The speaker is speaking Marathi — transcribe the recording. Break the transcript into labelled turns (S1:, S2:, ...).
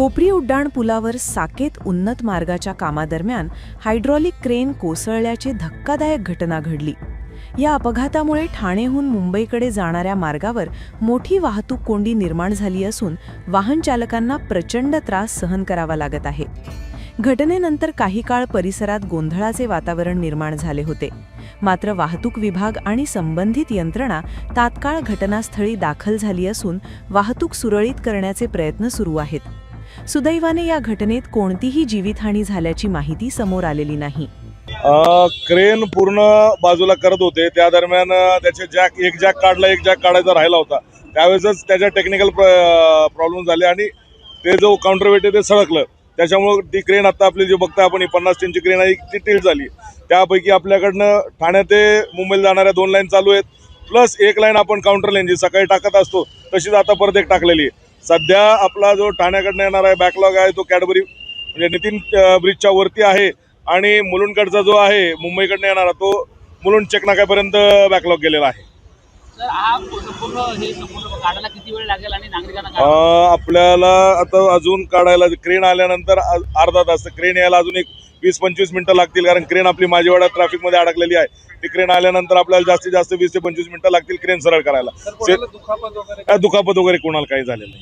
S1: कोपरी उड्डाण पुलावर साकेत उन्नत मार्गाच्या कामादरम्यान हायड्रॉलिक क्रेन कोसळल्याची धक्कादायक घटना घडली। या अपघातामुळे ठाणेहून मुंबईकडे जाणाऱ्या मार्गावर मोठी वाहतूक कोंडी निर्माण झाली असून वाहन चालकांना प्रचंड त्रास सहन करावा लागत आहे। घटनेनंतर काही काळ परिसरात गोंधळाचे वातावरण निर्माण झाले होते, मात्र वाहतूक विभाग आणि संबंधित यंत्रणा तात्काळ घटनास्थळी दाखल झाली असून वाहतूक सुरळीत करण्याचे प्रयत्न सुरू आहेत। सुदैवाने या घटनेत कोणतीही जीवितहानी झाल्याची माहिती समोर आलेली नाही।
S2: क्रेन पूर्ण बाजूला करत होते, त्या दरम्यान त्याचे एक जॅक काढायचा राहिला होता। त्यावेळेसच त्याच्या टेक्निकल प्रॉब्लेम झाले आणि ते जो काउंटरवेट आहे ते सळकलं। त्याच्यामुळे ती क्रेन आता आपली जी बघता आपण 50 टनची क्रेन आहे ती टिल्ट झाली। त्यापैकी आपल्याकडनं ठाणे ते मुंबईला जाणाऱ्या 2 लाईन चालू आहेत, प्लस एक लाईन आपण काउंटर लाईन जी सकाळी टाकत असतो तशीच आता परत एक टाकलेली आहे। सध्या आपला जो ठाण्याकडनं येणार आहे बॅकलॉग आहे तो कॅडबरी म्हणजे नितीन ब्रिजच्या वरती आहे आणि मुलुंडकडचा जो आहे मुंबईकडनं येणारा तो मुलुंड चेकनाक्यापर्यंत बॅकलॉग गेलेला आहे।
S3: काढायला किती वेळ लागेल आणि नागरिकांना
S2: आपल्याला आता अजून काढायला क्रेन आल्यानंतर अर्धा तास, क्रेन यायला अजून एक 20-25 मिनिटं लागतील, कारण क्रेन आपली माझीवाडा ट्रॅफिकमध्ये अडकलेली आहे। ती क्रेन आल्यानंतर आपल्याला जास्तीत जास्त 20 ते 25 मिनिटं लागतील क्रेन सरळ करायला। दुखापत वगैरे कोणाला काही झालेलं नाही।